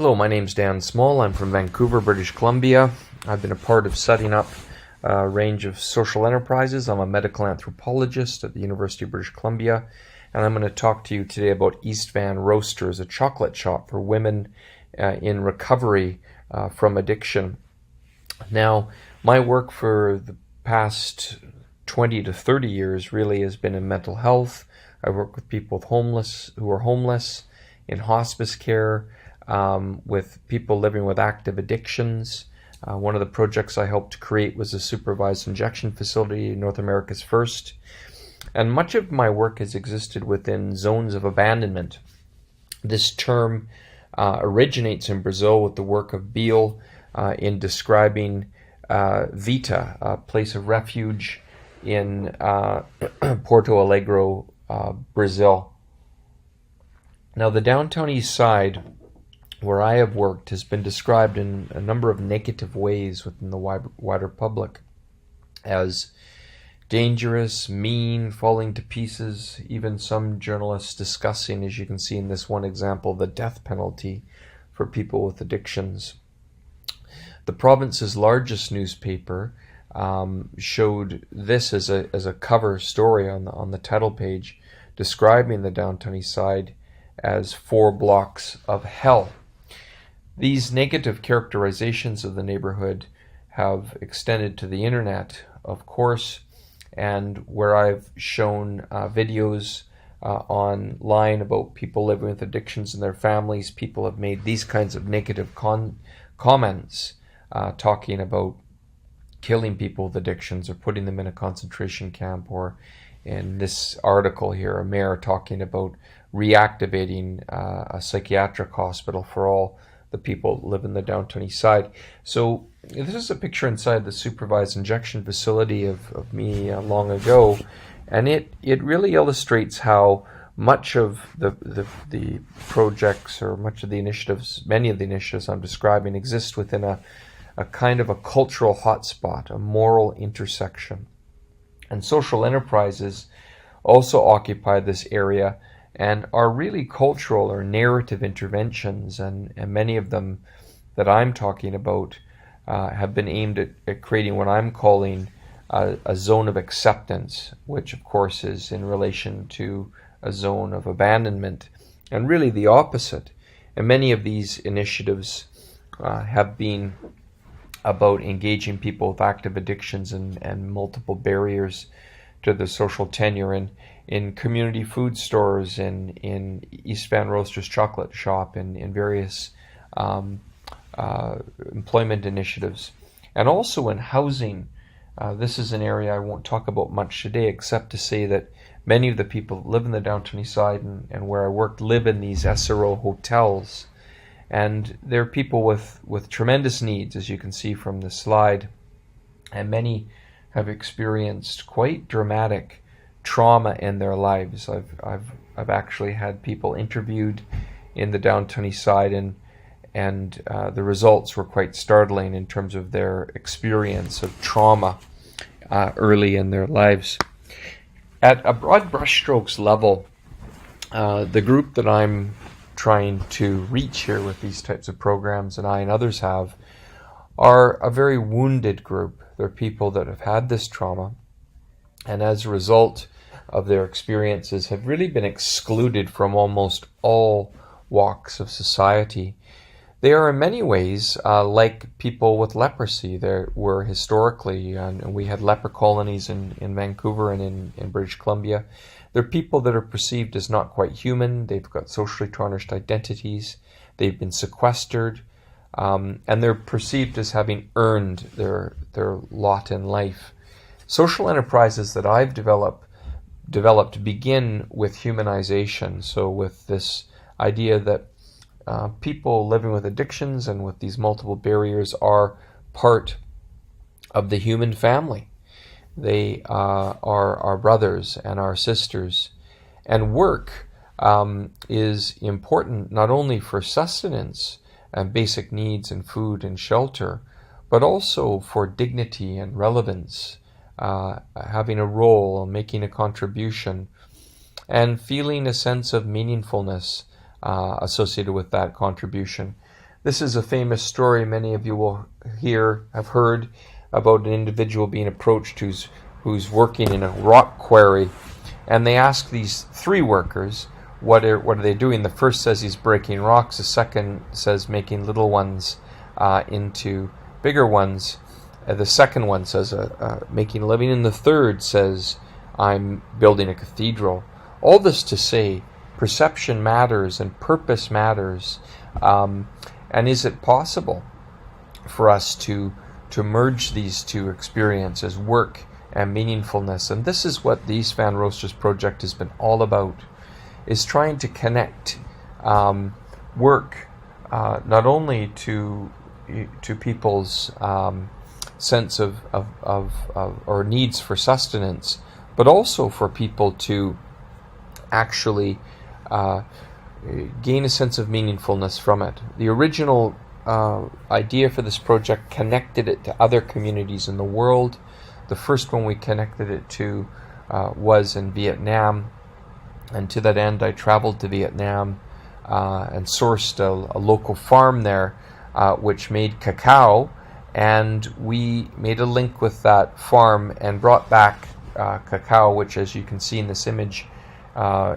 Hello, my name's Dan Small. I'm from Vancouver, British Columbia. I've been a part of setting up a range of social enterprises. I'm a medical anthropologist at the University of British Columbia, and I'm going to talk to you today about East Van Roasters, a chocolate shop for women in recovery from addiction. Now, my work for the past 20 to 30 years really has been in mental health. I work with people who are homeless, in hospice care, with people living with active addictions. One of the projects I helped to create was a supervised injection facility, North America's first. And much of my work has existed within zones of abandonment. This term originates in Brazil with the work of Beale in describing Vita, a place of refuge in Porto Alegre, Brazil. Now, the downtown east side, where I have worked, has been described in a number of negative ways within the wider public as dangerous, mean, falling to pieces, even some journalists discussing, as you can see in this one example, the death penalty for people with addictions. The province's largest newspaper showed this as a cover story on the title page, describing the downtown east side as 4 blocks of hell. These negative characterizations of the neighborhood have extended to the internet, of course, and where I've shown videos online about people living with addictions and their families, people have made these kinds of negative comments talking about killing people with addictions or putting them in a concentration camp, or in this article here, a mayor talking about reactivating a psychiatric hospital for all the people that live in the downtown east side. So this is a picture inside the supervised injection facility of me long ago, and it really illustrates how much of the projects, or much of the initiatives, many of the initiatives I'm describing, exist within a kind of a cultural hotspot, a moral intersection. And social enterprises also occupy this area and are really cultural or narrative interventions, and many of them that I'm talking about have been aimed at creating what I'm calling a zone of acceptance, which of course is in relation to a zone of abandonment, and really the opposite. And many of these initiatives have been about engaging people with active addictions and multiple barriers to the social tenure, in community food stores, in East Van Roasters chocolate shop, in various employment initiatives, and also in housing. This is an area I won't talk about much today, except to say that many of the people that live in the downtown east side and where I worked live in these SRO hotels. And they're people with tremendous needs, as you can see from the slide, and many have experienced quite dramatic trauma in their lives. I've actually had people interviewed in the downtown east side, and the results were quite startling in terms of their experience of trauma early in their lives. At a broad brushstrokes level, the group that I'm trying to reach here with these types of programs, and I and others have, are a very wounded group. They're people that have had this trauma, and as a result of their experiences have really been excluded from almost all walks of society. They are in many ways like people with leprosy. There were historically, and we had leper colonies in Vancouver and in British Columbia. They're people that are perceived as not quite human. They've got socially tarnished identities. They've been sequestered, and they're perceived as having earned their lot in life. Social enterprises that I've developed begin with humanization. So with this idea that people living with addictions and with these multiple barriers are part of the human family. They are our brothers and our sisters. And work is important not only for sustenance and basic needs and food and shelter, but also for dignity and relevance, having a role, making a contribution, and feeling a sense of meaningfulness associated with that contribution. This is a famous story many of you will have heard, about an individual being approached who's working in a rock quarry, and they ask these three workers, what are they doing? The first says he's breaking rocks. The second says making little ones into bigger ones. The second one says making a living, and the third says I'm building a cathedral. All this to say, perception matters and purpose matters. And is it possible for us to merge these two experiences, work and meaningfulness? And this is what the Esteem1 Roasters project has been all about, is trying to connect work not only to people's sense of or needs for sustenance, but also for people to actually gain a sense of meaningfulness from it. The original idea for this project connected it to other communities in the world. The first one we connected it to was in Vietnam, and to that end I traveled to Vietnam and sourced a local farm there which made cacao, and we made a link with that farm and brought back cacao, which, as you can see in this image,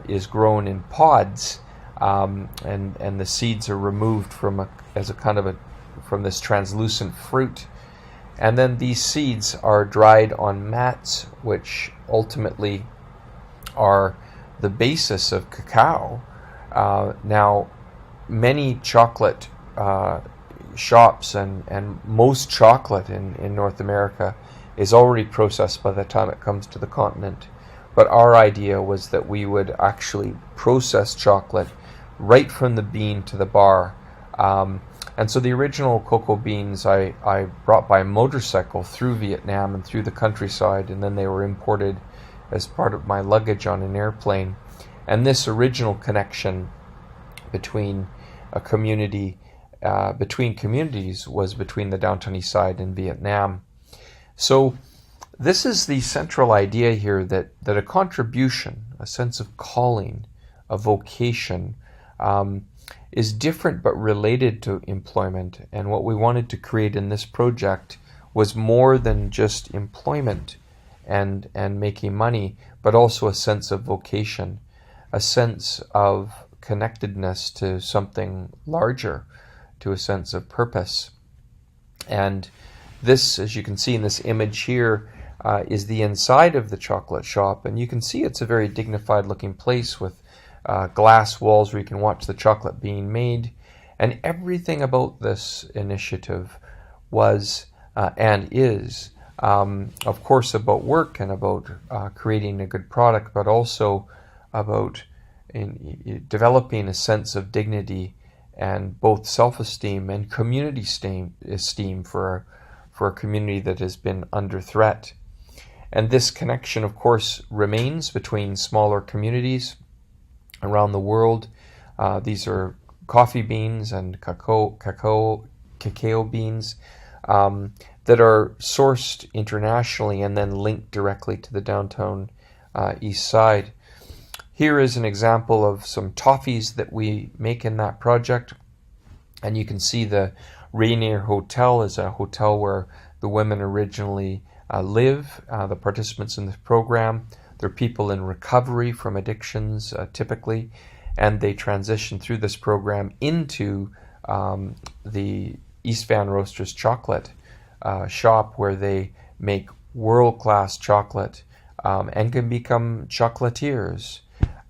is grown in pods, and the seeds are removed from from this translucent fruit, and then these seeds are dried on mats, which ultimately are the basis of cacao. Now, many chocolate shops and most chocolate in North America is already processed by the time it comes to the continent. But our idea was that we would actually process chocolate right from the bean to the bar. And so the original cocoa beans I brought by motorcycle through Vietnam and through the countryside, and then they were imported as part of my luggage on an airplane. And this original connection between between communities was between the Downtown East Side and Vietnam. So this is the central idea here, that a contribution, a sense of calling, a vocation, is different but related to employment. And what we wanted to create in this project was more than just employment and making money, but also a sense of vocation, a sense of connectedness to something larger, to a sense of purpose. And this, as you can see in this image here, is the inside of the chocolate shop, and you can see it's a very dignified looking place with glass walls where you can watch the chocolate being made. And everything about this initiative was and is of course about work and about creating a good product, but also about developing a sense of dignity and both self-esteem and community esteem for a community that has been under threat. And this connection, of course, remains between smaller communities around the world. These are coffee beans and cacao beans that are sourced internationally and then linked directly to the Downtown East Side. Here is an example of some toffees that we make in that project. And you can see the Rainier Hotel is a hotel where the women originally live, the participants in this program. They're people in recovery from addictions, typically, and they transition through this program into the Esteem1 Roasters chocolate shop, where they make world-class chocolate and can become chocolatiers.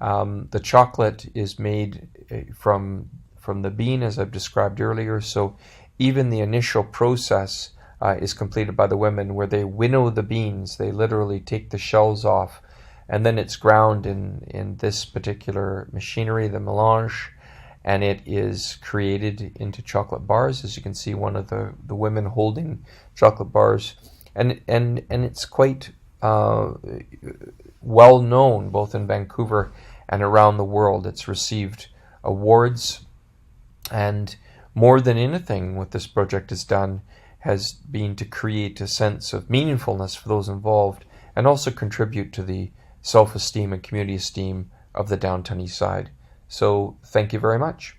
The chocolate is made from the bean, as I've described earlier, so even the initial process is completed by the women, where they winnow the beans. They literally take the shells off, and then it's ground in this particular machinery, the melange, and it is created into chocolate bars. As you can see, one of the women holding chocolate bars, and it's quite well known both in Vancouver and around the world. It's received awards, and more than anything what this project has done has been to create a sense of meaningfulness for those involved, and also contribute to the self-esteem and community esteem of the Downtown East Side. So thank you very much.